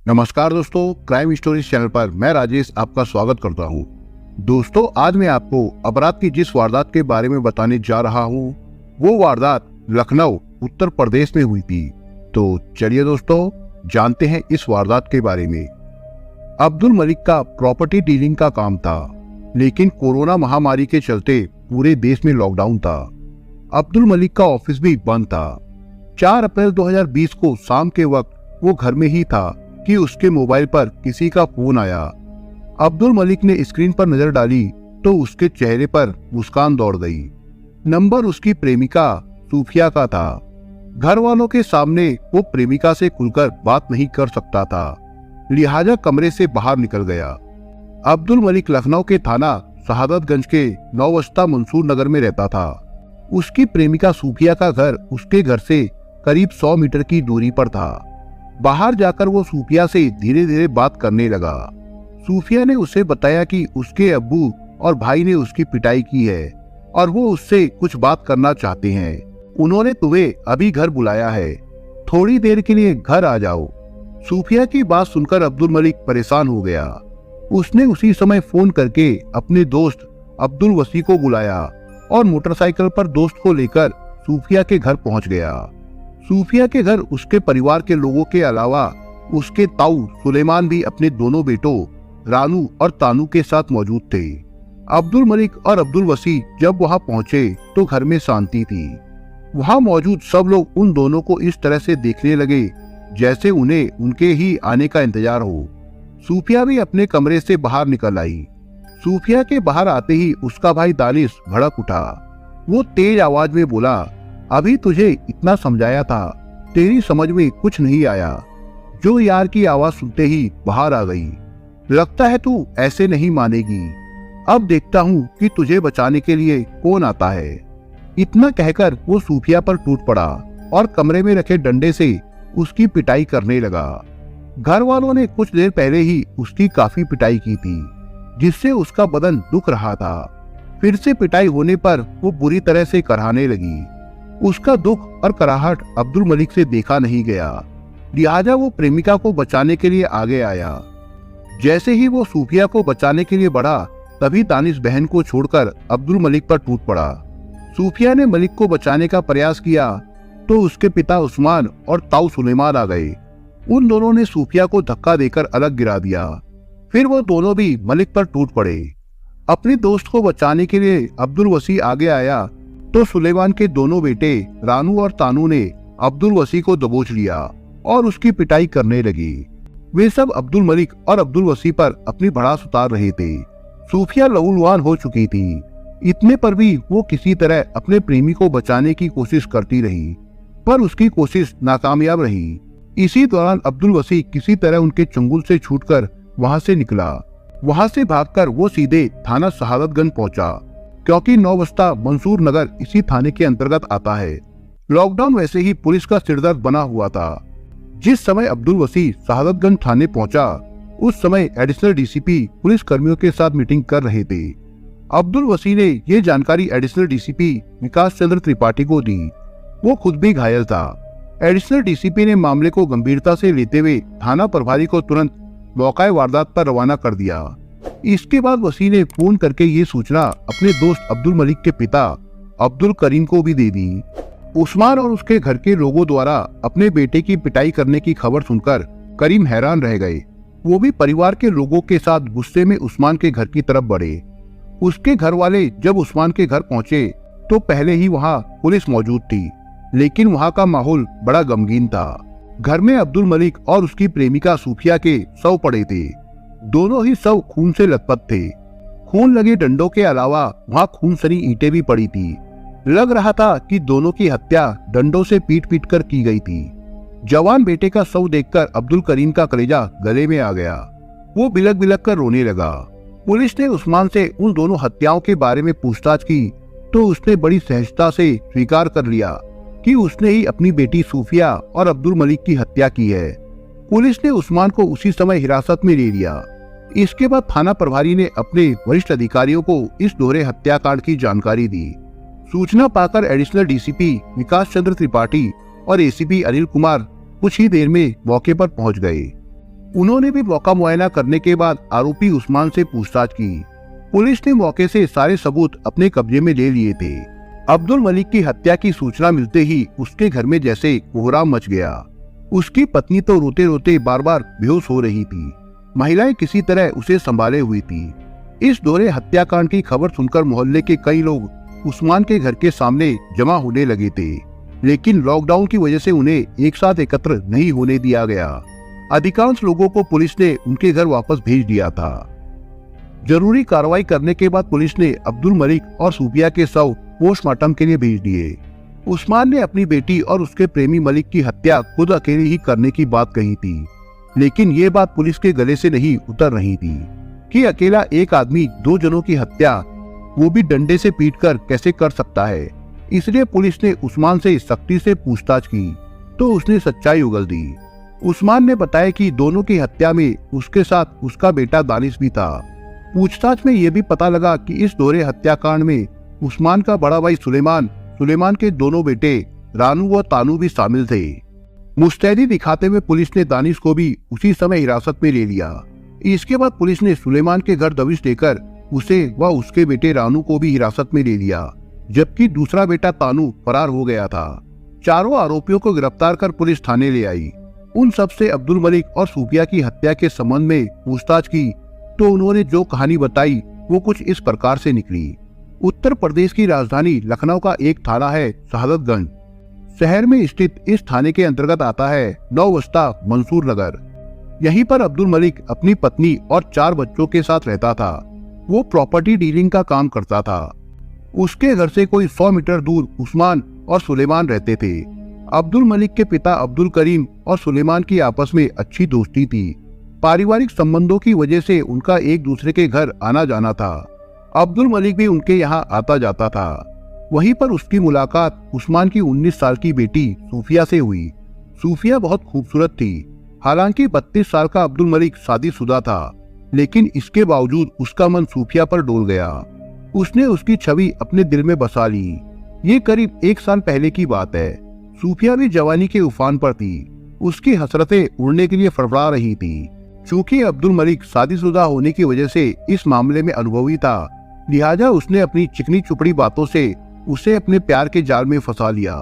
नमस्कार दोस्तों, crime stories channel पर मैं राजेश आपका स्वागत करता हूं। दोस्तों, आज मैं आपको अपराध की जिस वारदात के बारे में बताने जा रहा हूं, वो वारदात लखनऊ उत्तर प्रदेश में हुई थी। तो चलिए दोस्तों, जानते हैं इस वारदात के बारे में। अब्दुल मलिक का प्रॉपर्टी डीलिंग का काम था, लेकिन कोरोना महामारी के चलते पूरे देश में लॉकडाउन था। अब्दुल मलिक का ऑफिस भी बंद था। 4 अप्रैल 2020 को शाम के वक्त वो घर में ही था कि उसके मोबाइल पर किसी का फोन आया। अब्दुल मलिक ने स्क्रीन पर नजर डाली तो उसके चेहरे पर मुस्कान दौड़ गई। नंबर उसकी प्रेमिका सूफिया का था। घर वालों के सामने वो प्रेमिका से खुलकर बात नहीं कर सकता था, लिहाजा कमरे से बाहर निकल गया। अब्दुल मलिक लखनऊ के थाना शहादतगंज के नौवस्ता मंसूर नगर में रहता था। उसकी प्रेमिका सूफिया का घर उसके घर से करीब 100 मीटर की दूरी पर था। बाहर जाकर वो सूफिया से धीरे धीरे बात करने लगा। सूफिया ने उसे बताया कि उसके अब्बू और भाई ने उसकी पिटाई की है और वो उससे कुछ बात करना चाहते हैं। उन्होंने तुम्हें अभी घर बुलाया है, थोड़ी देर के लिए घर आ जाओ। सूफिया की बात सुनकर अब्दुल मलिक परेशान हो गया। उसने उसी समय फोन करके अपने दोस्त अब्दुल वसी को बुलाया और मोटरसाइकिल पर दोस्त को लेकर सूफिया के घर पहुंच गया। सूफिया के घर उसके परिवार के लोगों के अलावा उसके ताऊ सुलेमान भी अपने दोनों बेटों रानू और तानू के साथ मौजूद थे। अब्दुल मलिक और अब्दुल वसी जब वहां पहुंचे तो घर में शांति थी। वहां मौजूद सब लोग उन दोनों को इस तरह से देखने लगे जैसे उन्हें उनके ही आने का इंतजार हो। सूफिया भी अपने कमरे से बाहर निकल आई। सूफिया के बाहर आते ही उसका भाई दानिश भड़क उठा। वो तेज आवाज में बोला, अभी तुझे इतना समझाया था, तेरी समझ में कुछ नहीं आया। जो यार की आवाज सुनते ही बाहर आ गई। लगता है तू ऐसे नहीं मानेगी, अब देखता हूँ कि तुझे बचाने के लिए कौन आता है। इतना कहकर वो सूफिया पर टूट पड़ा और कमरे में रखे डंडे से उसकी पिटाई करने लगा। घर वालों ने कुछ देर पहले ही उसकी काफी पिटाई की थी, जिससे उसका बदन दुख रहा था। फिर से पिटाई होने पर वो बुरी तरह से कराहने लगी। उसका दुख और कराहट अब्दुल मलिक से देखा नहीं गया, लिहाजा वो प्रेमिका को बचाने के लिए आगे आया। जैसे ही वो सूफिया को बचाने के लिए बढ़ा, तभी दानिश बहन को छोड़कर अब्दुल मलिक पर टूट पड़ा। सूफिया ने मलिक को बचाने का प्रयास किया तो उसके पिता उस्मान और ताऊ सुलेमान आ गए। उन दोनों ने सूफिया को धक्का देकर अलग गिरा दिया। फिर वो दोनों भी मलिक पर टूट पड़े। अपने दोस्त को बचाने के लिए अब्दुल वसी आगे आया तो सुलेमान के दोनों बेटे रानू और तानू ने अब्दुल वसी को दबोच लिया और उसकी पिटाई करने लगी। वे सब अब्दुल मलिक और अब्दुल वसी पर अपनी भड़ास उतार रहे थे। सूफिया लहूलुहान हो चुकी थी। इतने पर भी वो किसी तरह अपने प्रेमी को बचाने की कोशिश करती रही, पर उसकी कोशिश नाकामयाब रही। इसी दौरान अब्दुल वसी किसी तरह उनके चंगुल से छूटकर वहां से निकला। वहां से भागकर वो सीधे थाना शहादतगंज पहुंचा, क्योंकि नौवस्ता मंसूर नगर इसी थाने के अंतर्गत आता है। लॉकडाउन वैसे ही पुलिस का सिरदर्द बना हुआ था। जिस समय अब्दुल वसी शहादतगंज थाने पहुंचा, उस समय एडिशनल डीसीपी पुलिस कर्मियों के साथ मीटिंग कर रहे थे। अब्दुल वसी ने ये जानकारी एडिशनल डीसीपी विकास चंद्र त्रिपाठी को दी। वो खुद भी घायल था। एडिशनल डीसीपी ने मामले को गंभीरता से लेते हुए थाना प्रभारी को तुरंत मौका वारदात पर रवाना कर दिया। इसके बाद वसी ने फोन करके ये सूचना अपने दोस्त अब्दुल मलिक के पिता अब्दुल करीम को भी दे दी। उस्मान और उसके घर के लोगों द्वारा अपने बेटे की पिटाई करने की खबर सुनकर करीम हैरान रह गए। वो भी परिवार के लोगों के साथ गुस्से में उस्मान के घर की तरफ बढ़े। उसके घर वाले जब उस्मान के घर पहुंचे तो पहले ही वहां पुलिस मौजूद थी, लेकिन वहां का माहौल बड़ा गमगीन था। घर में अब्दुल मलिक और उसकी प्रेमिका सूफिया के शव पड़े थे। दोनों ही शव खून से लथपथ थे। खून लगे डंडों के अलावा वहां खून सनी ईंटें भी पड़ी थी। लग रहा था कि दोनों की हत्या डंडों से पीट पीट कर की गई थी। जवान बेटे का शव देखकर अब्दुल करीम का कलेजा गले में आ गया। वो बिलक बिलक कर रोने लगा। पुलिस ने उस्मान से उन दोनों हत्याओं के बारे में पूछताछ की तो उसने बड़ी सहजता से स्वीकार कर लिया कि उसने ही अपनी बेटी सूफिया और अब्दुल मलिक की हत्या की है। पुलिस ने उस्मान को उसी समय हिरासत में ले लिया। इसके बाद थाना प्रभारी ने अपने वरिष्ठ अधिकारियों को इस दोहरे हत्याकांड की जानकारी दी। सूचना पाकर एडिशनल डीसीपी विकास चंद्र त्रिपाठी और एसीपी अनिल कुमार कुछ ही देर में मौके पर पहुंच गए। उन्होंने भी मौका मुआयना करने के बाद आरोपी उस्मान से पूछताछ की। पुलिस ने मौके से सारे सबूत अपने कब्जे में ले लिए थे। अब्दुल मलिक की हत्या की सूचना मिलते ही उसके घर में जैसे कोहराम मच गया। उसकी पत्नी तो रोते रोते बार बार बेहोश हो रही थी। महिलाएं किसी तरह उसे संभाले हुई थी। इस दौरे हत्याकांड की खबर सुनकर मोहल्ले के कई लोग उस्मान के घर के सामने जमा होने लगे थे, लेकिन लॉकडाउन की वजह से उन्हें एक साथ एकत्र नहीं होने दिया गया। अधिकांश लोगों को पुलिस ने उनके घर वापस भेज दिया था। जरूरी कार्रवाई करने के बाद पुलिस ने अब्दुल मलिक और सूफिया के शव पोस्टमार्टम के लिए भेज दिए। उस्मान ने अपनी बेटी और उसके प्रेमी मलिक की हत्या खुद अकेले ही करने की बात कही थी, लेकिन ये बात पुलिस के गले से नहीं उतर रही थी कि अकेला एक आदमी दो जनों की हत्या, वो भी डंडे से पीटकर, कैसे कर सकता है। इसलिए पुलिस ने उस्मान से सख्ती से पूछताछ की तो उसने सच्चाई उगल दी। उस्मान ने बताया कि दोनों की हत्या में उसके साथ उसका बेटा दानिश भी था। पूछताछ में यह भी पता लगा कि इस दोहरे हत्याकांड में उस्मान का बड़ा भाई सुलेमान के दोनों बेटे रानू व तानू भी शामिल थे। मुस्तैदी दिखाते हुए पुलिस ने दानिश को भी उसी समय हिरासत में ले लिया। इसके बाद पुलिस ने सुलेमान के घर दबिश देकर उसे व उसके बेटे रानू को भी हिरासत में ले लिया, जबकि दूसरा बेटा तानू फरार हो गया था। चारों आरोपियों को गिरफ्तार कर पुलिस थाने ले आई। उन सबसे अब्दुल मलिक और सूफिया की हत्या के संबंध में पूछताछ की तो उन्होंने जो कहानी बताई वो कुछ इस प्रकार से निकली। उत्तर प्रदेश की राजधानी लखनऊ का एक थाना है शहादतगंज। शहर में स्थित इस थाने के अंतर्गत आता है नौवस्ता मंसूर नगर। यहीं पर अब्दुल मलिक अपनी पत्नी और 4 बच्चों के साथ रहता था। वो प्रॉपर्टी डीलिंग का काम करता था। उसके घर से कोई 100 मीटर दूर उस्मान और सुलेमान रहते थे। अब्दुल मलिक के पिता अब्दुल करीम और सुलेमान की आपस में अच्छी दोस्ती थी। पारिवारिक संबंधों की वजह से उनका एक दूसरे के घर आना जाना था। अब्दुल मलिक भी उनके यहाँ आता जाता था। वहीं पर उसकी मुलाकात उस्मान की 19 साल की बेटी सूफिया से हुई। सूफिया बहुत खूबसूरत थी। हालांकि 32 साल का अब्दुल मलिक शादीशुदा था, लेकिन इसके बावजूद उसका मन सूफिया पर डोल गया। उसने उसकी छवि अपने दिल में बसा ली। ये करीब 1 साल पहले की बात है। सूफिया भी जवानी के उफान पर थी। उसकी हसरतें उड़ने के लिए फड़फड़ा रही थी। चूंकि अब्दुल मलिक शादीशुदा होने की वजह से इस मामले में अनुभवी था, लिहाजा उसने अपनी चिकनी चुपड़ी बातों से उसे अपने प्यार के जाल में फंसा लिया।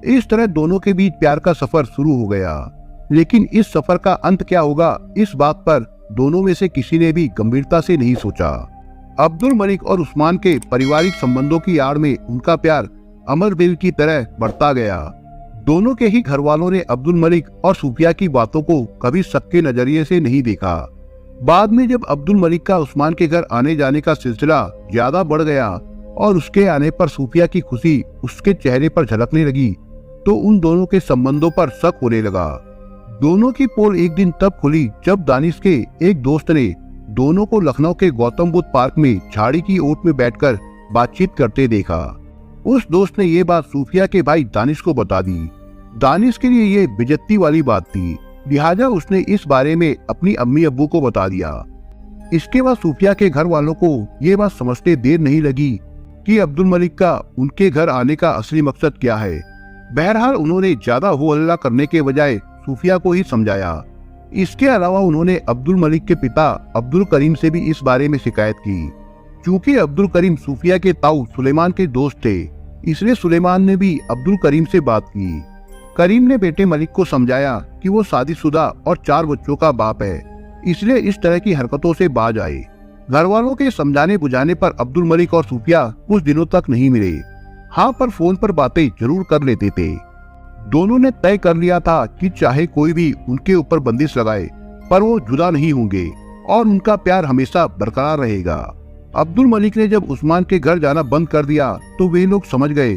इस तरह दोनों के बीच प्यार का सफर शुरू हो गया। लेकिन इस सफर का अंत क्या होगा, इस बात पर दोनों में से किसी ने भी गंभीरता से नहीं सोचा। अब्दुल मलिक और उस्मान के पारिवारिक संबंधों की आड़ में उनका प्यार अमर बेल की तरह बढ़ता गया। दोनों के ही घर वालों ने अब्दुल मलिक और सूफिया की बातों को कभी शक के नजरिए से नहीं देखा। बाद में जब अब्दुल मलिक का उस्मान के घर आने जाने का सिलसिला ज्यादा बढ़ गया और उसके आने पर सूफिया की खुशी उसके चेहरे पर झलकने लगी, तो उन दोनों के संबंधों पर शक होने लगा। दोनों की पोल एक दिन तब खुली जब दानिश के एक दोस्त ने दोनों को लखनऊ के गौतम बुद्ध पार्क में झाड़ी की ओट में बैठकर बातचीत करते देखा। उस दोस्त ने ये बात सूफिया के भाई दानिश को बता दी। दानिश के लिए ये बेइज्जती वाली बात थी, लिहाजा उसने इस बारे में अपनी अम्मी अब्बू को बता दिया। इसके बाद सूफिया के घर वालों को ये बात समझते देर नहीं लगी कि अब्दुल मलिक का उनके घर आने का असली मकसद क्या है। बहरहाल उन्होंने ज्यादा हो हल्ला करने के बजाय सूफिया को ही समझाया। इसके अलावा उन्होंने अब्दुल मलिक के पिता अब्दुल करीम से भी इस बारे में शिकायत की। चूंकि अब्दुल करीम सूफिया के ताऊ सुलेमान के दोस्त थे, इसलिए सुलेमान ने भी अब्दुल करीम से बात की। करीम ने बेटे मलिक को समझाया कि वो शादीशुदा और 4 बच्चों का बाप है, इसलिए इस तरह की हरकतों से बाज आए। घर वालों के समझाने बुझाने पर अब्दुल मलिक और सूफिया कुछ दिनों तक नहीं मिले। हाँ, पर फोन पर बातें जरूर कर लेते थे। दोनों ने तय कर लिया था कि चाहे कोई भी उनके ऊपर बंदिश लगाए, पर वो जुदा नहीं होंगे और उनका प्यार हमेशा बरकरार रहेगा। अब्दुल मलिक ने जब उस्मान के घर जाना बंद कर दिया तो वे लोग समझ गए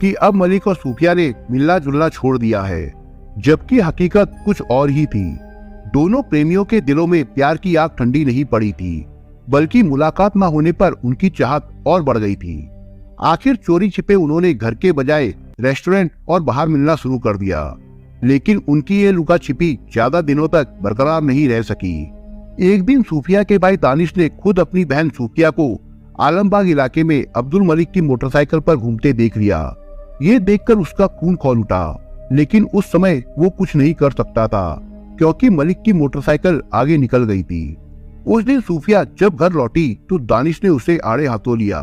कि अब मलिक और सूफिया ने मिलना जुलना छोड़ दिया है, जबकि हकीकत कुछ और ही थी। दोनों प्रेमियों के दिलों में प्यार की आग ठंडी नहीं पड़ी थी, बल्कि मुलाकात न होने पर उनकी चाहत और बढ़ गई थी। आखिर चोरी छिपे उन्होंने घर के बजाय रेस्टोरेंट और बाहर मिलना शुरू कर दिया, लेकिन उनकी ये लुका छिपी ज्यादा दिनों तक बरकरार नहीं रह सकी। एक दिन सूफिया के भाई दानिश ने खुद अपनी बहन सूफिया को आलमबाग इलाके में अब्दुल मलिक की मोटरसाइकिल पर घूमते देख लिया। ये देखकर उसका खून खौल उठा, लेकिन उस समय वो कुछ नहीं कर सकता था। क्योंकि मलिक की मोटरसाइकिल आगे निकल गई थी। उस दिन सूफिया जब घर लौटी तो दानिश ने उसे आड़े हाथों लिया।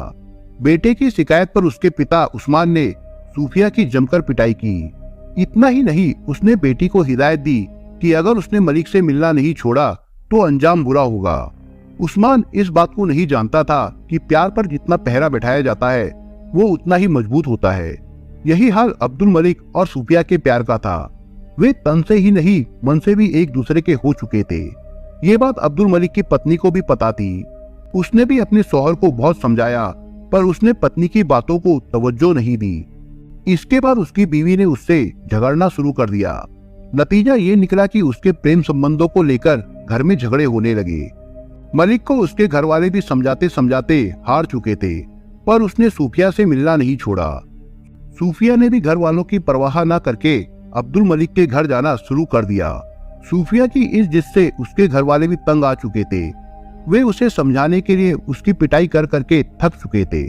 बेटे की शिकायत पर उसके पिता उस्मान ने सूफिया की जमकर पिटाई की। इतना ही नहीं, उसने बेटी को हिदायत दी कि अगर उसने मलिक से मिलना नहीं छोड़ा तो अंजाम बुरा होगा। उस्मान इस बात को नहीं जानता था कि प्यार पर जितना पहरा बैठाया जाता है वो उतना ही मजबूत होता है। यही हाल अब्दुल मलिक और सूफिया के प्यार का था। वे तन से ही नहीं मन से भी एक दूसरे के हो चुके थे। ये बात अब्दुल मलिक की पत्नी को भी पता थी। उसने भी अपने शौहर को बहुत समझाया पर उसने पत्नी की बातों को तवज्जो नहीं दी। इसके बाद उसकी बीवी ने उससे झगड़ना शुरू कर दिया। नतीजा ये निकला कि उसके प्रेम संबंधों को लेकर घर में झगड़े होने लगे। मलिक को उसके घर वाले भी समझाते समझाते हार चुके थे पर उसने सूफिया से मिलना नहीं छोड़ा। सूफिया ने भी घर वालों की परवाह न करके अब्दुल मलिक के घर जाना शुरू कर दिया। सूफिया की इस जिद से उसके घर वाले भी तंग आ चुके थे। वे उसे समझाने के लिए उसकी पिटाई कर करके थक चुके थे।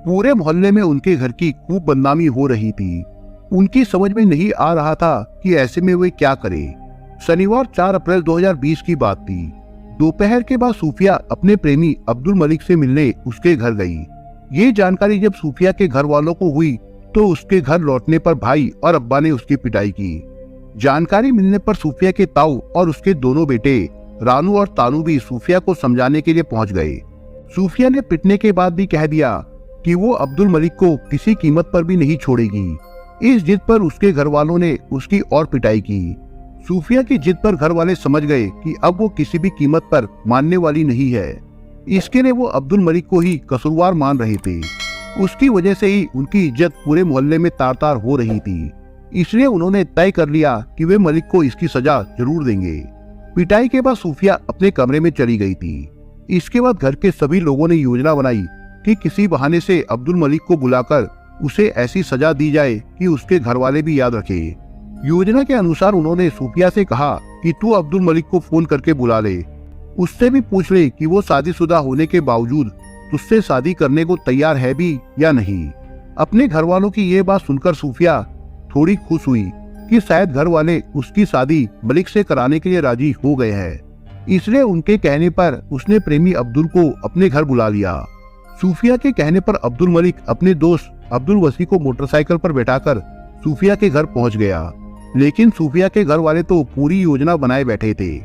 पूरे मोहल्ले में उनके घर की खूब बदनामी हो रही थी। उनकी समझ में नहीं आ रहा था कि ऐसे में वे क्या करें। शनिवार 4 अप्रैल 2020 की बात थी। दोपहर के बाद सूफिया अपने प्रेमी अब्दुल मलिक से मिलने उसके घर गई। ये जानकारी जब सूफिया के घर वालों को हुई तो उसके घर लौटने पर भाई और अब्बा ने उसकी पिटाई की। जानकारी मिलने पर सूफिया के ताऊ और उसके दोनों बेटे रानू और तानू भी सूफिया को समझाने के लिए पहुंच गए। सूफिया ने पिटने के बाद भी कह दिया कि वो अब्दुल मलिक को किसी कीमत पर भी नहीं छोड़ेगी। इस जिद पर उसके घर वालों ने उसकी और पिटाई की। सूफिया की जिद पर घर वाले समझ गए कि अब वो किसी भी कीमत पर मानने वाली नहीं है। इसके लिए वो अब्दुल मलिक को ही कसूरवार मान रहे थे। उसकी वजह से ही उनकी इज्जत पूरे मोहल्ले में तार तार हो रही थी। इसलिए उन्होंने तय कर लिया कि वे मलिक को इसकी सजा जरूर देंगे। पिटाई के बाद सूफिया अपने कमरे में चली गई थी। इसके बाद घर के सभी लोगों ने योजना बनाई कि किसी बहाने से अब्दुल मलिक को बुलाकर उसे ऐसी सजा दी जाए कि उसके घर वाले भी याद रखे। योजना के अनुसार उन्होंने सूफिया से कहा कि तू अब्दुल मलिक को फोन करके बुला ले, उससे भी पूछ ले कि वो शादीशुदा होने के बावजूद तुझसे शादी करने को तैयार है भी या नहीं। अपने घर वालों की ये बात सुनकर सूफिया थोड़ी खुश हुई कि शायद घर वाले उसकी शादी मलिक से कराने के लिए राजी हो गए हैं। इसलिए उनके कहने पर उसने प्रेमी अब्दुल को अपने घर बुला लिया। सूफिया के कहने पर अब्दुल मलिक अपने दोस्त अब्दुल वसी को मोटरसाइकिल पर बैठाकर सूफिया के घर पहुंच गया। लेकिन सूफिया के घर वाले तो पूरी योजना बनाए बैठे थे।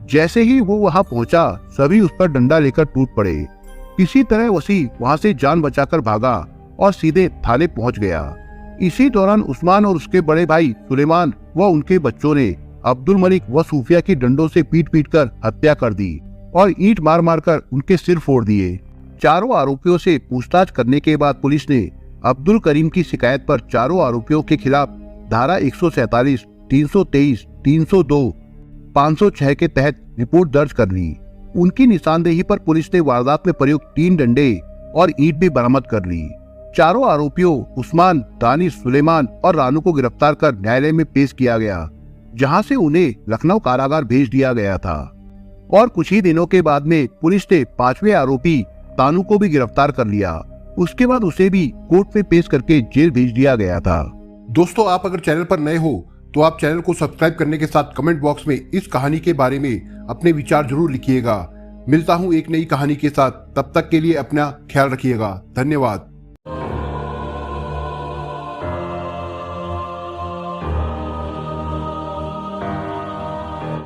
जैसे ही वो वहां पहुंचा सभी उस पर डंडा लेकर टूट पड़े। किसी तरह वसी वहां से जान बचाकर भागा और सीधे थाने पहुंच गया। इसी दौरान उस्मान और उसके बड़े भाई सुलेमान व उनके बच्चों ने अब्दुल मलिक व सूफिया की डंडों से पीट पीट कर हत्या कर दी और ईंट मार मार कर उनके सिर फोड़ दिए। चारों आरोपियों से पूछताछ करने के बाद पुलिस ने अब्दुल करीम की शिकायत पर चारों आरोपियों के खिलाफ धारा 147, 323, 302, 506 के तहत रिपोर्ट दर्ज कर ली। उनकी निशानदेही पर पुलिस ने वारदात में प्रयुक्त 3 डंडे और ईंट भी बरामद कर ली। चारों आरोपियों उस्मान, दानिश, सुलेमान और रानू को गिरफ्तार कर न्यायालय में पेश किया गया, जहां से उन्हें लखनऊ कारागार भेज दिया गया था। और कुछ ही दिनों के बाद में पुलिस ने 5वें आरोपी तानू को भी गिरफ्तार कर लिया। उसके बाद उसे भी कोर्ट में पेश करके जेल भेज दिया गया था। दोस्तों, आप अगर चैनल पर नए हो तो आप चैनल को सब्सक्राइब करने के साथ कमेंट बॉक्स में इस कहानी के बारे में अपने विचार जरूर लिखिएगा। मिलता हूं एक नई कहानी के साथ, तब तक के लिए अपना ख्याल रखिएगा। धन्यवाद।